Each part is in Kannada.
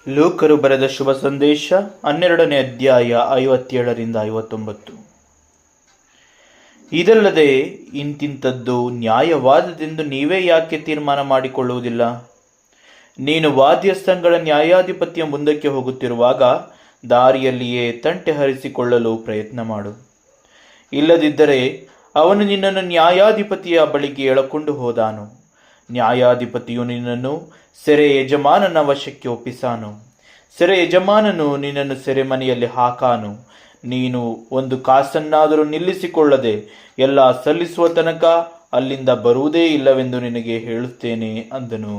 ಲೂಕರು ಬರೆದ ಶುಭ ಸಂದೇಶ 12ನೇ ಅಧ್ಯಾಯ 57ರಿಂದ 59. ಇದಲ್ಲದೆ ಇಂತಿಂಥದ್ದು ನ್ಯಾಯವಾದದೆಂದು ನೀವೇ ಯಾಕೆ ತೀರ್ಮಾನ ಮಾಡಿಕೊಳ್ಳುವುದಿಲ್ಲ? ನೀನು ವಾದ್ಯಸ್ಥಂಗಳ ನ್ಯಾಯಾಧಿಪತಿಯ ಮುಂದಕ್ಕೆ ಹೋಗುತ್ತಿರುವಾಗ ದಾರಿಯಲ್ಲಿಯೇ ತಂಟೆ ಹರಿಸಿಕೊಳ್ಳಲು ಪ್ರಯತ್ನ ಮಾಡು. ಇಲ್ಲದಿದ್ದರೆ ಅವನು ನಿನ್ನನ್ನು ನ್ಯಾಯಾಧಿಪತಿಯ ಬಳಿಗೆ ಎಳಕೊಂಡು ಹೋದಾನು. ನ್ಯಾಯಾಧಿಪತಿಯು ನಿನ್ನನ್ನು ಸೆರೆ ಯಜಮಾನನ ವಶಕ್ಕೆ ಒಪ್ಪಿಸಾನು. ಸೆರೆ ಯಜಮಾನನು ನಿನ್ನನ್ನು ಸೆರೆಮನೆಯಲ್ಲಿ ಹಾಕಾನು. ನೀನು ಒಂದು ಕಾಸನ್ನಾದರೂ ನಿಲ್ಲಿಸಿಕೊಳ್ಳದೆ ಎಲ್ಲ ಸಲ್ಲಿಸುವ ತನಕ ಅಲ್ಲಿಂದ ಬರುವುದೇ ಇಲ್ಲವೆಂದು ನಿನಗೆ ಹೇಳುತ್ತೇನೆ ಅಂದನು.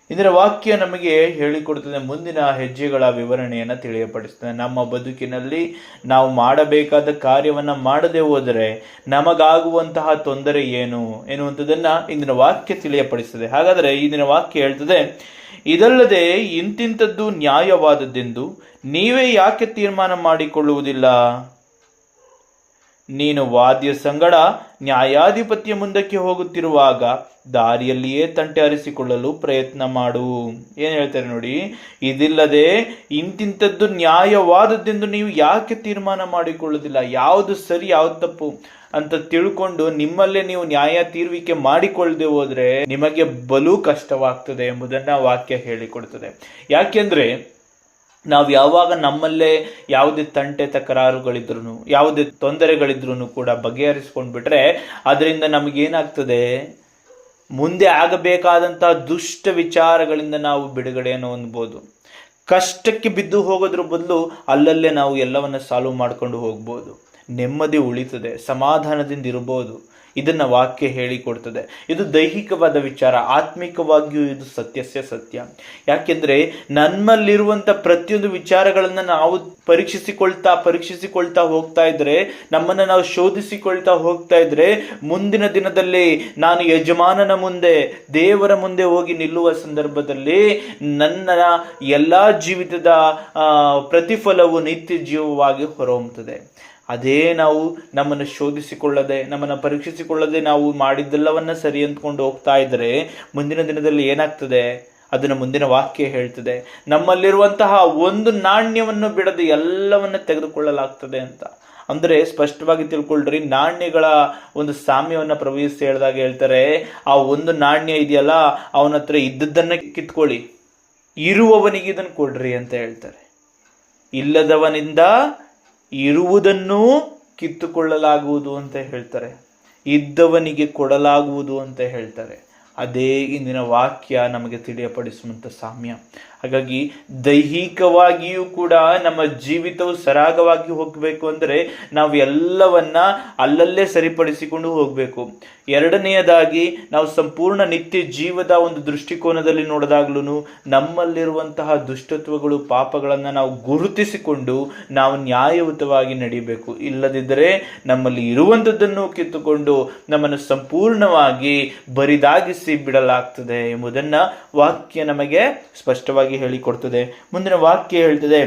ಇದರ ವಾಕ್ಯ ನಮಗೆ ಹೇಳಿಕೊಡುತ್ತದೆ, ಮುಂದಿನ ಹೆಜ್ಜೆಗಳ ವಿವರಣೆಯನ್ನು ತಿಳಿಯಪಡಿಸ್ತದೆ. ನಮ್ಮ ಬದುಕಿನಲ್ಲಿ ನಾವು ಮಾಡಬೇಕಾದ ಕಾರ್ಯವನ್ನು ಮಾಡದೆ ಹೋದರೆ ನಮಗಾಗುವಂತಹ ತೊಂದರೆ ಏನು ಎನ್ನುವಂಥದ್ದನ್ನು ಇಂದಿನ ವಾಕ್ಯ ತಿಳಿಯಪಡಿಸ್ತದೆ. ಹಾಗಾದರೆ ಇಂದಿನ ವಾಕ್ಯ ಹೇಳ್ತದೆ, ಇದಲ್ಲದೆ ಇಂತಿಂಥದ್ದು ನ್ಯಾಯವಾದದ್ದೆಂದು ನೀವೇ ಯಾಕೆ ತೀರ್ಮಾನ ಮಾಡಿಕೊಳ್ಳುವುದಿಲ್ಲ? ನೀನು ವಾದ್ಯ ಸಂಗಡ ನ್ಯಾಯಾಧಿಪತಿಯ ಮುಂದಕ್ಕೆ ಹೋಗುತ್ತಿರುವಾಗ ದಾರಿಯಲ್ಲಿಯೇ ತಂಟೆ ಹರಿಸಿಕೊಳ್ಳಲು ಪ್ರಯತ್ನ ಮಾಡು. ಏನು ಹೇಳ್ತಾರೆ ನೋಡಿ, ಇದಿಲ್ಲದೆ ಇಂತಿಂಥದ್ದು ನ್ಯಾಯವಾದದ್ದೆಂದು ನೀವು ಯಾಕೆ ತೀರ್ಮಾನ ಮಾಡಿಕೊಳ್ಳುವುದಿಲ್ಲ? ಯಾವುದು ಸರಿ ಯಾವುದು ತಪ್ಪು ಅಂತ ತಿಳ್ಕೊಂಡು ನಿಮ್ಮಲ್ಲೇ ನೀವು ನ್ಯಾಯ ತೀರ್ವಿಕೆ ಮಾಡಿಕೊಳ್ಳದೆ ಹೋದ್ರೆ ನಿಮಗೆ ಬಲು ಕಷ್ಟವಾಗ್ತದೆ ಎಂಬುದನ್ನು ವಾಕ್ಯ ಹೇಳಿಕೊಡ್ತದೆ. ಯಾಕೆಂದ್ರೆ ನಾವು ಯಾವಾಗ ನಮ್ಮಲ್ಲೇ ಯಾವುದೇ ತಂಟೆ ತಕರಾರುಗಳಿದ್ರು ಯಾವುದೇ ತೊಂದರೆಗಳಿದ್ರು ಕೂಡ ಬಗೆಹರಿಸ್ಕೊಂಡು ಬಿಟ್ರೆ ಅದರಿಂದ ನಮಗೇನಾಗ್ತದೆ, ಮುಂದೆ ಆಗಬೇಕಾದಂತಹ ದುಷ್ಟ ವಿಚಾರಗಳಿಂದ ನಾವು ಬಿಡುಗಡೆಯನ್ನು ಹೊಂದ್ಬೋದು. ಕಷ್ಟಕ್ಕೆ ಬಿದ್ದು ಹೋಗೋದ್ರ ಬದಲು ಅಲ್ಲಲ್ಲೇ ನಾವು ಎಲ್ಲವನ್ನ ಸಾಲ್ವ್ ಮಾಡ್ಕೊಂಡು ಹೋಗ್ಬೋದು. ನೆಮ್ಮದಿ ಉಳಿತದೆ, ಸಮಾಧಾನದಿಂದ ಇರಬಹುದು. ಇದನ್ನ ವಾಕ್ಯ ಹೇಳಿಕೊಡ್ತದೆ. ಇದು ದೈಹಿಕವಾದ ವಿಚಾರ, ಆತ್ಮಿಕವಾಗಿಯೂ ಇದು ಸತ್ಯ. ಯಾಕೆಂದ್ರೆ ನಮ್ಮಲ್ಲಿರುವಂತ ಪ್ರತಿಯೊಂದು ವಿಚಾರಗಳನ್ನ ನಾವು ಪರೀಕ್ಷಿಸಿಕೊಳ್ತಾ ಹೋಗ್ತಾ ಇದ್ರೆ, ನಮ್ಮನ್ನ ನಾವು ಶೋಧಿಸಿಕೊಳ್ತಾ ಹೋಗ್ತಾ ಇದ್ರೆ, ಮುಂದಿನ ದಿನದಲ್ಲಿ ನಾನು ಯಜಮಾನನ ಮುಂದೆ, ದೇವರ ಮುಂದೆ ಹೋಗಿ ನಿಲ್ಲುವ ಸಂದರ್ಭದಲ್ಲಿ ನನ್ನ ಎಲ್ಲಾ ಜೀವಿತದ ಪ್ರತಿಫಲವು ನಿತ್ಯ ಜೀವವಾಗಿ ಹೊರಹೊಮ್ಮುತ್ತದೆ. ಅದೇ ನಾವು ನಮ್ಮನ್ನು ಶೋಧಿಸಿಕೊಳ್ಳದೆ, ನಮ್ಮನ್ನು ಪರೀಕ್ಷಿಸಿಕೊಳ್ಳದೆ ನಾವು ಮಾಡಿದ್ದೆಲ್ಲವನ್ನ ಸರಿ ಅಂದ್ಕೊಂಡು ಹೋಗ್ತಾ ಇದ್ರೆ ಮುಂದಿನ ದಿನದಲ್ಲಿ ಏನಾಗ್ತದೆ ಅದನ್ನು ಮುಂದಿನ ವಾಕ್ಯ ಹೇಳ್ತದೆ. ನಮ್ಮಲ್ಲಿರುವಂತಹ ಒಂದು ನಾಣ್ಯವನ್ನು ಬಿಡದೆ ಎಲ್ಲವನ್ನ ತೆಗೆದುಕೊಳ್ಳಲಾಗ್ತದೆ ಅಂತ. ಅಂದ್ರೆ ಸ್ಪಷ್ಟವಾಗಿ ತಿಳ್ಕೊಳ್ರಿ, ನಾಣ್ಯಗಳ ಒಂದು ಸಾಮ್ಯವನ್ನ ಪ್ರವೇಶಿಸಿ ಹೇಳಿದಾಗ ಹೇಳ್ತಾರೆ, ಆ ಒಂದು ನಾಣ್ಯ ಇದೆಯಲ್ಲ, ಅವನ ಹತ್ರ ಇದ್ದದ್ದನ್ನ ಕಿತ್ಕೊಳ್ಳಿ, ಇರುವವನಿಗೆ ಇದನ್ನು ಕೊಡ್ರಿ ಅಂತ ಹೇಳ್ತಾರೆ. ಇಲ್ಲದವನಿಂದ ಇರುವುದನ್ನು ಕಿತ್ತುಕೊಳ್ಳಲಾಗುವುದು ಅಂತ ಹೇಳ್ತಾರೆ, ಇದ್ದವನಿಗೆ ಕೊಡಲಾಗುವುದು ಅಂತ ಹೇಳ್ತಾರೆ. ಅದೇ ಇಂದಿನ ವಾಕ್ಯ ನಮಗೆ ತಿಳಿಯಪಡಿಸುವಂಥ ಸಾಮ್ಯ. ಹಾಗಾಗಿ ದೈಹಿಕವಾಗಿಯೂ ಕೂಡ ನಮ್ಮ ಜೀವಿತವು ಸರಾಗವಾಗಿ ಹೋಗಬೇಕು ಅಂದರೆ ನಾವು ಎಲ್ಲವನ್ನ ಅಲ್ಲಲ್ಲೇ ಸರಿಪಡಿಸಿಕೊಂಡು ಹೋಗಬೇಕು. ಎರಡನೆಯದಾಗಿ ನಾವು ಸಂಪೂರ್ಣ ನಿತ್ಯ ಜೀವದ ಒಂದು ದೃಷ್ಟಿಕೋನದಲ್ಲಿ ನೋಡಿದಾಗ್ಲೂ ನಮ್ಮಲ್ಲಿರುವಂತಹ ದುಷ್ಟತ್ವಗಳು, ಪಾಪಗಳನ್ನು ನಾವು ಗುರುತಿಸಿಕೊಂಡು ನಾವು ನ್ಯಾಯಯುತವಾಗಿ ನಡಿಬೇಕು. ಇಲ್ಲದಿದ್ದರೆ ನಮ್ಮಲ್ಲಿ ಇರುವಂಥದ್ದನ್ನು ಕಿತ್ತುಕೊಂಡು ನಮ್ಮನ್ನು ಸಂಪೂರ್ಣವಾಗಿ ಬರಿದಾಗಿಸಿ ಬಿಡಲಾಗ್ತದೆ ಎಂಬುದನ್ನ ವಾಕ್ಯ ನಮಗೆ ಸ್ಪಷ್ಟವಾಗಿ ಹೇಳಿಕೊಡ್ತದೆ. ಮುಂದಿನ ವಾಕ್ಯ ಹೇಳ್ತದೆ,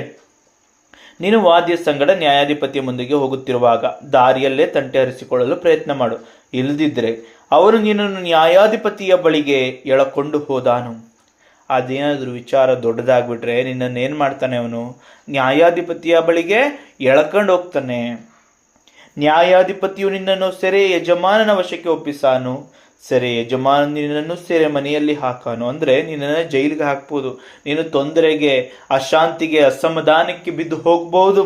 ನೀನು ವಾದ್ಯ ಸಂಗಡ ನ್ಯಾಯಾಧಿಪತಿಯ ಮುಂದಿಗೆ ಹೋಗುತ್ತಿರುವಾಗ ದಾರಿಯಲ್ಲೇ ತಂಟೆ ಹರಿಸಿಕೊಳ್ಳಲು ಪ್ರಯತ್ನ ಮಾಡು. ಇಲ್ಲದಿದ್ದರೆ ಅವನು ನಿನ್ನನ್ನು ನ್ಯಾಯಾಧಿಪತಿಯ ಬಳಿಗೆ ಎಳಕೊಂಡು ಹೋದಾನು. ಅದೇನಾದ್ರೂ ವಿಚಾರ ದೊಡ್ಡದಾಗ್ಬಿಟ್ರೆ ನಿನ್ನನ್ನು ಮಾಡ್ತಾನೆ, ಅವನು ನ್ಯಾಯಾಧಿಪತಿಯ ಬಳಿಗೆ ಎಳ್ಕೊಂಡು ಹೋಗ್ತಾನೆ. ನ್ಯಾಯಾಧಿಪತಿಯು ನಿನ್ನನ್ನು ಸೆರೆ ಯಜಮಾನನ ವಶಕ್ಕೆ ಒಪ್ಪಿಸಾನು. ಸೆರೆ ಯಜಮಾನ ನಿನ್ನನ್ನು ಸೆರೆ ಮನೆಯಲ್ಲಿ ಹಾಕಾನು. ಅಂದ್ರೆ ನಿನ್ನನ್ನು ಜೈಲಿಗೆ ಹಾಕ್ಬೋದು. ನೀನು ತೊಂದರೆಗೆ, ಅಶಾಂತಿಗೆ, ಅಸಮಾಧಾನಕ್ಕೆ ಬಿದ್ದು ಹೋಗ್ಬಹುದು.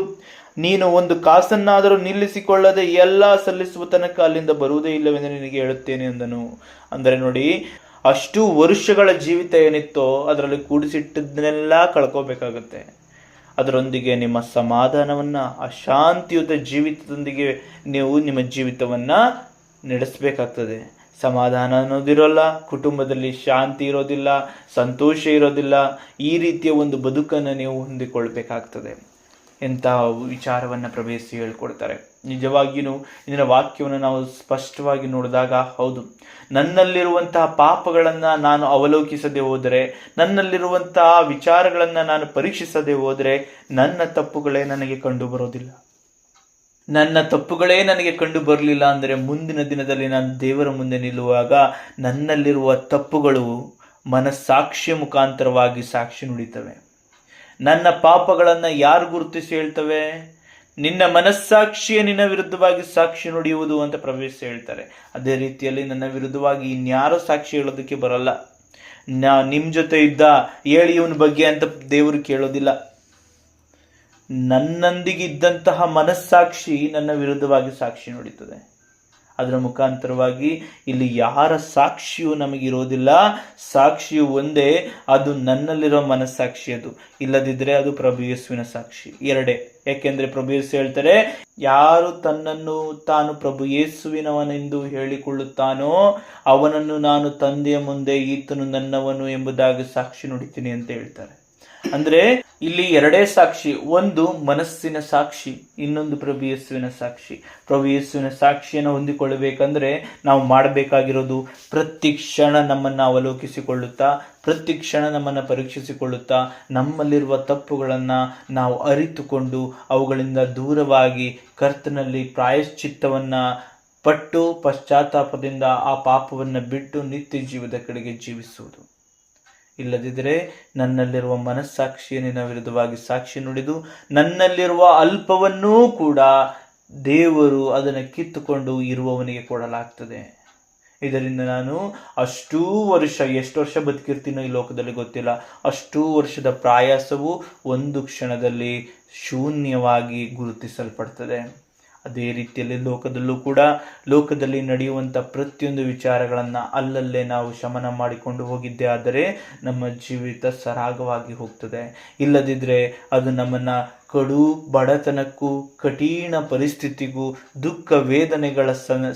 ನೀನು ಒಂದು ಕಾಸನ್ನಾದರೂ ನಿಲ್ಲಿಸಿಕೊಳ್ಳದೆ ಎಲ್ಲ ಸಲ್ಲಿಸುವ ತನಕ ಅಲ್ಲಿಂದ ಬರುವುದೇ ಇಲ್ಲವೆಂದು ನಿನಗೆ ಹೇಳುತ್ತೇನೆ ಅಂದನು. ಅಂದರೆ ನೋಡಿ, ಅಷ್ಟು ವರ್ಷಗಳ ಜೀವಿತ ಏನಿತ್ತೋ ಅದರಲ್ಲಿ ಕೂಡಿಸಿಟ್ಟದನ್ನೆಲ್ಲ ಕಳ್ಕೋಬೇಕಾಗತ್ತೆ. ಅದರೊಂದಿಗೆ ನಿಮ್ಮ ಸಮಾಧಾನವನ್ನ, ಅಶಾಂತಿಯುತ ಜೀವಿತದೊಂದಿಗೆ ನೀವು ನಿಮ್ಮ ಜೀವಿತವನ್ನ ನಡೆಸಬೇಕಾಗ್ತದೆ. ಸಮಾಧಾನ ಅನ್ನೋದಿರೋಲ್ಲ, ಕುಟುಂಬದಲ್ಲಿ ಶಾಂತಿ ಇರೋದಿಲ್ಲ, ಸಂತೋಷ ಇರೋದಿಲ್ಲ. ಈ ರೀತಿಯ ಒಂದು ಬದುಕನ್ನು ನೀವು ಹೊಂದಿಕೊಳ್ಬೇಕಾಗ್ತದೆ. ಎಂಥ ವಿಚಾರವನ್ನು ಪ್ರವೇಶಿಸಿ ಹೇಳ್ಕೊಡ್ತಾರೆ. ನಿಜವಾಗಿಯೂ ಇದರ ವಾಕ್ಯವನ್ನು ನಾವು ಸ್ಪಷ್ಟವಾಗಿ ನೋಡಿದಾಗ, ಹೌದು, ನನ್ನಲ್ಲಿರುವಂತಹ ಪಾಪಗಳನ್ನು ನಾನು ಅವಲೋಕಿಸದೆ ಹೋದರೆ, ನನ್ನಲ್ಲಿರುವಂತಹ ವಿಚಾರಗಳನ್ನು ನಾನು ಪರೀಕ್ಷಿಸದೆ ಹೋದರೆ ನನ್ನ ತಪ್ಪುಗಳೇ ನನಗೆ ಕಂಡು ಬರೋದಿಲ್ಲ. ನನ್ನ ತಪ್ಪುಗಳೇ ನನಗೆ ಕಂಡು ಬರಲಿಲ್ಲ ಅಂದರೆ ಮುಂದಿನ ದಿನದಲ್ಲಿ ನಾನು ದೇವರ ಮುಂದೆ ನಿಲ್ಲುವಾಗ ನನ್ನಲ್ಲಿರುವ ತಪ್ಪುಗಳು ಮನಸ್ಸಾಕ್ಷಿಯ ಮುಖಾಂತರವಾಗಿ ಸಾಕ್ಷಿ ನುಡಿತವೆ. ನನ್ನ ಪಾಪಗಳನ್ನು ಯಾರು ಗುರುತಿಸಿ ಹೇಳ್ತವೆ? ನಿನ್ನ ಮನಸ್ಸಾಕ್ಷಿಯೇ ನಿನ್ನ ವಿರುದ್ಧವಾಗಿ ಸಾಕ್ಷಿ ನುಡಿಯುವುದು ಅಂತ ಪ್ರವೇಶ ಹೇಳ್ತಾರೆ. ಅದೇ ರೀತಿಯಲ್ಲಿ ನನ್ನ ವಿರುದ್ಧವಾಗಿ ಇನ್ಯಾರೋ ಸಾಕ್ಷಿ ಹೇಳೋದಕ್ಕೆ ಬರಲ್ಲ. ನಿಮ್ಮ ಜೊತೆ ಇದ್ದ ಹೇಳಿ ಇವನ ಬಗ್ಗೆ ಅಂತ ದೇವರು ಕೇಳೋದಿಲ್ಲ. ನನ್ನೊಂದಿಗೆ ಇದ್ದಂತಹ ಮನಸ್ಸಾಕ್ಷಿ ನನ್ನ ವಿರುದ್ಧವಾಗಿ ಸಾಕ್ಷಿ ನುಡಿತದೆ. ಅದರ ಮುಖಾಂತರವಾಗಿ ಇಲ್ಲಿ ಯಾರ ಸಾಕ್ಷಿಯೂ ನಮಗಿರೋದಿಲ್ಲ. ಸಾಕ್ಷಿಯು ಒಂದೇ, ಅದು ನನ್ನಲ್ಲಿರೋ ಮನಸ್ಸಾಕ್ಷಿ. ಅದು ಇಲ್ಲದಿದ್ದರೆ ಅದು ಪ್ರಭು ಯೇಸುವಿನ ಸಾಕ್ಷಿ. ಎರಡೇ. ಯಾಕೆಂದ್ರೆ ಪ್ರಭು ಯೇಸು ಹೇಳ್ತಾರೆ, ಯಾರು ತನ್ನನ್ನು ತಾನು ಪ್ರಭು ಯೇಸುವಿನವನೆಂದು ಹೇಳಿಕೊಳ್ಳುತ್ತಾನೋ ಅವನನ್ನು ನಾನು ತಂದೆಯ ಮುಂದೆ ಈತನು ನನ್ನವನು ಎಂಬುದಾಗಿ ಸಾಕ್ಷಿ ನುಡಿತೀನಿ ಅಂತ ಹೇಳ್ತಾರೆ. ಅಂದ್ರೆ ಇಲ್ಲಿ ಎರಡೇ ಸಾಕ್ಷಿ, ಒಂದು ಮನಸ್ಸಿನ ಸಾಕ್ಷಿ, ಇನ್ನೊಂದು ಪ್ರಭು ಯೇಸುವಿನ ಸಾಕ್ಷಿ. ಪ್ರಭು ಯೇಸುವಿನ ಸಾಕ್ಷಿಯನ್ನು ಹೊಂದಿಕೊಳ್ಳಬೇಕಂದ್ರೆ ನಾವು ಮಾಡಬೇಕಾಗಿರೋದು ಪ್ರತಿ ಕ್ಷಣ ನಮ್ಮನ್ನು ಅವಲೋಕಿಸಿಕೊಳ್ಳುತ್ತಾ, ಪ್ರತಿ ಕ್ಷಣ ನಮ್ಮನ್ನು ಪರೀಕ್ಷಿಸಿಕೊಳ್ಳುತ್ತಾ, ನಮ್ಮಲ್ಲಿರುವ ತಪ್ಪುಗಳನ್ನು ನಾವು ಅರಿತುಕೊಂಡು ಅವುಗಳಿಂದ ದೂರವಾಗಿ ಕರ್ತನಲ್ಲಿ ಪ್ರಾಯಶ್ಚಿತ್ತವನ್ನು ಪಟ್ಟು ಪಶ್ಚಾತ್ತಾಪದಿಂದ ಆ ಪಾಪವನ್ನು ಬಿಟ್ಟು ನಿತ್ಯ ಜೀವದ ಕಡೆಗೆ ಜೀವಿಸುವುದು. ಇಲ್ಲದಿದ್ದರೆ ನನ್ನಲ್ಲಿರುವ ಮನಸ್ಸಾಕ್ಷಿಯ ನಿನ್ನ ವಿರುದ್ಧವಾಗಿ ಸಾಕ್ಷಿ ನುಡಿದು ನನ್ನಲ್ಲಿರುವ ಅಲ್ಪವನ್ನೂ ಕೂಡ ದೇವರು ಅದನ್ನು ಕಿತ್ತುಕೊಂಡು ಇರುವವನಿಗೆ ಕೊಡಲಾಗ್ತದೆ. ಇದರಿಂದ ನಾನು ಅಷ್ಟೂ ವರ್ಷ, ಎಷ್ಟು ವರ್ಷ ಬದುಕಿರ್ತೀನೋ ಈ ಲೋಕದಲ್ಲಿ ಗೊತ್ತಿಲ್ಲ, ಅಷ್ಟೂ ವರ್ಷದ ಪ್ರಯಾಸವು ಒಂದು ಕ್ಷಣದಲ್ಲಿ ಶೂನ್ಯವಾಗಿ ಗುರುತಿಸಲ್ಪಡ್ತದೆ. ಅದೇ ರೀತಿಯಲ್ಲಿ ಲೋಕದಲ್ಲೂ ಕೂಡ ಲೋಕದಲ್ಲಿ ನಡೆಯುವಂಥ ಪ್ರತಿಯೊಂದು ವಿಚಾರಗಳನ್ನು ಅಲ್ಲಲ್ಲೇ ನಾವು ಶಮನ ಮಾಡಿಕೊಂಡು ಹೋಗಿದ್ದೇ ಆದರೆ ನಮ್ಮ ಜೀವಿತ ಸರಾಗವಾಗಿ ಹೋಗ್ತದೆ. ಇಲ್ಲದಿದ್ದರೆ ಅದು ನಮ್ಮನ್ನು ಕಡು ಬಡತನಕ್ಕೂ ಕಠಿಣ ಪರಿಸ್ಥಿತಿಗೂ ದುಃಖ ವೇದನೆಗಳ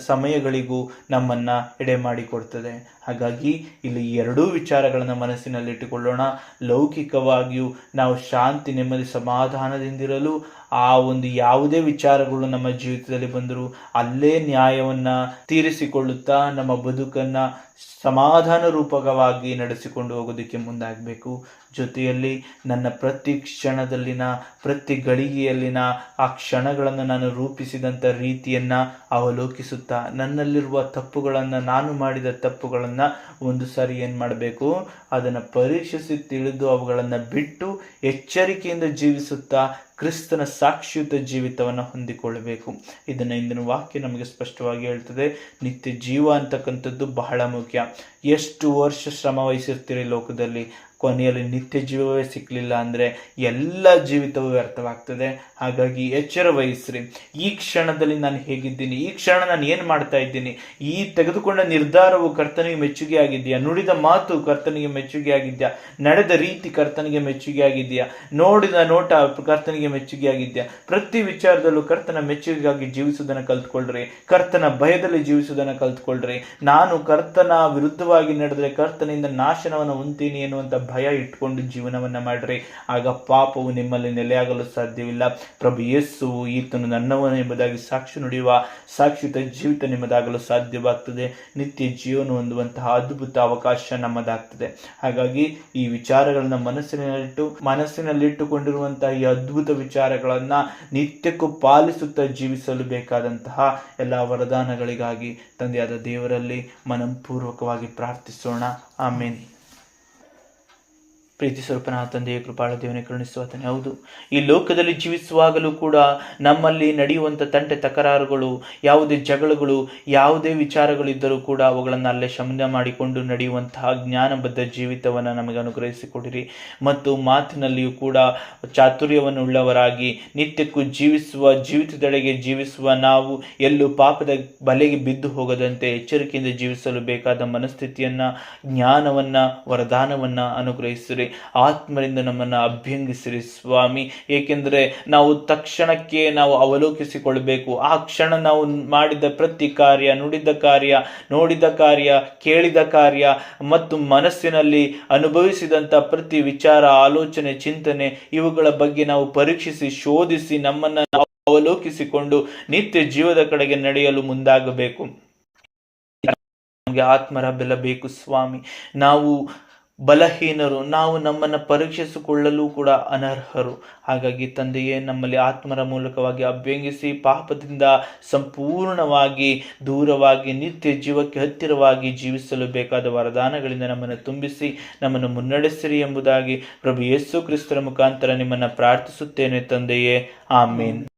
ಸಮಯಗಳಿಗೂ ನಮ್ಮನ್ನು ಎಡೆ ಮಾಡಿಕೊಡ್ತದೆ. ಹಾಗಾಗಿ ಇಲ್ಲಿ ಎರಡೂ ವಿಚಾರಗಳನ್ನು ಮನಸ್ಸಿನಲ್ಲಿಟ್ಟುಕೊಳ್ಳೋಣ. ಲೌಕಿಕವಾಗಿಯೂ ನಾವು ಶಾಂತಿ, ನೆಮ್ಮದಿ, ಸಮಾಧಾನದಿಂದಿರಲು ಆ ಒಂದು ಯಾವುದೇ ವಿಚಾರಗಳು ನಮ್ಮ ಜೀವಿತದಲ್ಲಿ ಬಂದರೂ ಅಲ್ಲೇ ನ್ಯಾಯವನ್ನು ತೀರಿಸಿಕೊಳ್ಳುತ್ತಾ ನಮ್ಮ ಬದುಕನ್ನು ಸಮಾಧಾನ ರೂಪಕವಾಗಿ ನಡೆಸಿಕೊಂಡು ಹೋಗೋದಕ್ಕೆ ಮುಂದಾಗಬೇಕು. ಜೊತೆಯಲ್ಲಿ ನನ್ನ ಪ್ರತಿ ಕ್ಷಣದಲ್ಲಿನ ಪ್ರತಿ ಗಳಿಗೆಯಲ್ಲಿನ ಆ ಕ್ಷಣಗಳನ್ನು ನಾನು ರೂಪಿಸಿದಂಥ ರೀತಿಯನ್ನು ಅವಲೋಕಿಸುತ್ತಾ ನನ್ನಲ್ಲಿರುವ ತಪ್ಪುಗಳನ್ನು, ನಾನು ಮಾಡಿದ ತಪ್ಪುಗಳನ್ನು ಒಂದು ಸಾರಿ ಏನು ಮಾಡಬೇಕು, ಅದನ್ನು ಪರೀಕ್ಷಿಸಿ ತಿಳಿದು ಅವುಗಳನ್ನು ಬಿಟ್ಟು ಎಚ್ಚರಿಕೆಯಿಂದ ಜೀವಿಸುತ್ತಾ ಕ್ರಿಸ್ತನ ಸಾಕ್ಷಿಯುತ ಜೀವಿತವನ್ನು ಹೊಂದಿಕೊಳ್ಳಬೇಕು. ಇದನ್ನು ಇಂದಿನ ವಾಕ್ಯ ನಮಗೆ ಸ್ಪಷ್ಟವಾಗಿ ಹೇಳ್ತದೆ. ನಿತ್ಯ ಜೀವ ಅಂತಕ್ಕಂಥದ್ದು ಬಹಳ ಮುಖ್ಯ. ಎಷ್ಟು ವರ್ಷ ಶ್ರಮ ವಹಿಸಿರ್ತೀರಿ ಲೋಕದಲ್ಲಿ, ಕೊನೆಯಲ್ಲಿ ನಿತ್ಯ ಜೀವವೇ ಸಿಕ್ಕಲಿಲ್ಲ ಅಂದರೆ ಎಲ್ಲ ಜೀವಿತವೂ ವ್ಯರ್ಥವಾಗ್ತದೆ. ಹಾಗಾಗಿ ಎಚ್ಚರ ವಹಿಸ್ರಿ. ಈ ಕ್ಷಣದಲ್ಲಿ ನಾನು ಹೇಗಿದ್ದೀನಿ, ಈ ಕ್ಷಣ ನಾನು ಏನು ಮಾಡ್ತಾ ಇದ್ದೀನಿ, ಈ ತೆಗೆದುಕೊಂಡ ನಿರ್ಧಾರವು ಕರ್ತನಿಗೆ ಮೆಚ್ಚುಗೆ ಆಗಿದೆಯಾ, ನುಡಿದ ಮಾತು ಕರ್ತನಿಗೆ ಮೆಚ್ಚುಗೆ ಆಗಿದೆಯಾ, ನಡೆದ ರೀತಿ ಕರ್ತನಿಗೆ ಮೆಚ್ಚುಗೆ ಆಗಿದೆಯಾ, ನೋಡಿದ ನೋಟ ಕರ್ತನಿಗೆ ಮೆಚ್ಚುಗೆ ಆಗಿದೆಯಾ. ಪ್ರತಿ ವಿಚಾರದಲ್ಲೂ ಕರ್ತನ ಮೆಚ್ಚುಗೆಗಾಗಿ ಜೀವಿಸುವುದನ್ನು ಕಲ್ತ್ಕೊಳ್ರಿ. ಕರ್ತನ ಭಯದಲ್ಲಿ ಜೀವಿಸುವುದನ್ನು ಕಲ್ತ್ಕೊಳ್ರಿ. ನಾನು ಕರ್ತನ ವಿರುದ್ಧವಾಗಿ ನಡೆದರೆ ಕರ್ತನಿಂದ ನಾಶನವನ್ನು ಹೊಂದ್ತೀನಿ ಎನ್ನುವಂಥ ಭಯ ಇಟ್ಕೊಂಡು ಜೀವನವನ್ನು ಮಾಡ್ರಿ. ಆಗ ಪಾಪವು ನಿಮ್ಮಲ್ಲಿ ನೆಲೆಯಾಗಲು ಸಾಧ್ಯವಿಲ್ಲ. ಪ್ರಭು ಯೇಸುವು ಈತನು ನನ್ನವನು ಎಂಬುದಾಗಿ ಸಾಕ್ಷಿ ನುಡಿಯುವ ಸಾಕ್ಷಿಯುತ ಜೀವಿತ ನಿಮ್ಮದಾಗಲು ಸಾಧ್ಯವಾಗ್ತದೆ. ನಿತ್ಯ ಜೀವನ ಹೊಂದುವಂತಹ ಅದ್ಭುತ ಅವಕಾಶ ನಮ್ಮದಾಗ್ತದೆ. ಹಾಗಾಗಿ ಈ ವಿಚಾರಗಳನ್ನ ಮನಸ್ಸಿನಲ್ಲಿಟ್ಟುಕೊಂಡಿರುವಂತಹ ಈ ಅದ್ಭುತ ವಿಚಾರಗಳನ್ನ ನಿತ್ಯಕ್ಕೂ ಪಾಲಿಸುತ್ತಾ ಜೀವಿಸಲು ಬೇಕಾದಂತಹ ಎಲ್ಲ ವರದಾನಗಳಿಗಾಗಿ ತಂದೆಯಾದ ದೇವರಲ್ಲಿ ಮನಪೂರ್ವಕವಾಗಿ ಪ್ರಾರ್ಥಿಸೋಣ. ಆಮೇನ್. ಪ್ರೀತಿ ಸ್ವರೂಪನಾದ ತಂದೆಯ ಕೃಪಾಳ ದೇವನೇ, ಕರುಣಿಸುವಾತನೇ. ಹೌದು, ಈ ಲೋಕದಲ್ಲಿ ಜೀವಿಸುವಾಗಲೂ ಕೂಡ ನಮ್ಮಲ್ಲಿ ನಡೆಯುವಂಥ ತಂಟೆ ತಕರಾರುಗಳು, ಯಾವುದೇ ಜಗಳಗಳು, ಯಾವುದೇ ವಿಚಾರಗಳಿದ್ದರೂ ಕೂಡ ಅವುಗಳನ್ನು ಅಲ್ಲೇ ಶಮನ ಮಾಡಿಕೊಂಡು ನಡೆಯುವಂತಹ ಜ್ಞಾನಬದ್ಧ ಜೀವಿತವನ್ನು ನಮಗೆ ಅನುಗ್ರಹಿಸಿಕೊಡಿರಿ. ಮತ್ತು ಮಾತಿನಲ್ಲಿಯೂ ಕೂಡ ಚಾತುರ್ಯವನ್ನು ಉಳ್ಳವರಾಗಿ ನಿತ್ಯಕ್ಕೂ ಜೀವಿತದೆಡೆಗೆ ಜೀವಿಸುವ ನಾವು ಎಲ್ಲೂ ಪಾಪದ ಬಲೆಗೆ ಬಿದ್ದು ಹೋಗದಂತೆ ಎಚ್ಚರಿಕೆಯಿಂದ ಜೀವಿಸಲು ಬೇಕಾದ ಮನಸ್ಥಿತಿಯನ್ನು, ಜ್ಞಾನವನ್ನು, ವರದಾನವನ್ನು ಅನುಗ್ರಹಿಸಿರಿ. ಆತ್ಮರಿಂದ ನಮ್ಮನ್ನು ಅಭ್ಯಂಗಿಸಿರಿ ಸ್ವಾಮಿ. ಏಕೆಂದರೆ ನಾವು ತಕ್ಷಣಕ್ಕೆ ನಾವು ಅವಲೋಕಿಸಿಕೊಳ್ಬೇಕು. ಆ ಕ್ಷಣ ನಾವು ಮಾಡಿದ ಪ್ರತಿ ಕಾರ್ಯ, ನುಡಿದ ಕಾರ್ಯ, ನೋಡಿದ ಕಾರ್ಯ, ಕೇಳಿದ ಕಾರ್ಯ ಮತ್ತು ಮನಸ್ಸಿನಲ್ಲಿ ಅನುಭವಿಸಿದಂಥ ಪ್ರತಿ ವಿಚಾರ, ಆಲೋಚನೆ, ಚಿಂತನೆ ಇವುಗಳ ಬಗ್ಗೆ ನಾವು ಪರೀಕ್ಷಿಸಿ ಶೋಧಿಸಿ ನಮ್ಮನ್ನು ಅವಲೋಕಿಸಿಕೊಂಡು ನಿತ್ಯ ಜೀವದ ಕಡೆಗೆ ನಡೆಯಲು ಮುಂದಾಗಬೇಕು. ನಮಗೆ ಆತ್ಮರ ಬೆಲೆ ಬೇಕು ಸ್ವಾಮಿ. ನಾವು ಬಲಹೀನರು, ನಾವು ನಮ್ಮನ್ನು ಪರೀಕ್ಷಿಸಿಕೊಳ್ಳಲು ಕೂಡ ಅನರ್ಹರು. ಹಾಗಾಗಿ ತಂದೆಯೇ, ನಮ್ಮಲ್ಲಿ ಆತ್ಮರ ಮೂಲಕವಾಗಿ ಅಭ್ಯಂಗಿಸಿ ಪಾಪದಿಂದ ಸಂಪೂರ್ಣವಾಗಿ ದೂರವಾಗಿ ನಿತ್ಯ ಜೀವಕ್ಕೆ ಹತ್ತಿರವಾಗಿ ಜೀವಿಸಲು ಬೇಕಾದ ವರದಾನಗಳಿಂದ ನಮ್ಮನ್ನು ತುಂಬಿಸಿ ನಮ್ಮನ್ನು ಮುನ್ನಡೆಸಿರಿ ಎಂಬುದಾಗಿ ಪ್ರಭು ಯೇಸು ಕ್ರಿಸ್ತರ ಮುಖಾಂತರ ನಿಮ್ಮನ್ನು ಪ್ರಾರ್ಥಿಸುತ್ತೇನೆ ತಂದೆಯೇ. ಆಮೇನ್.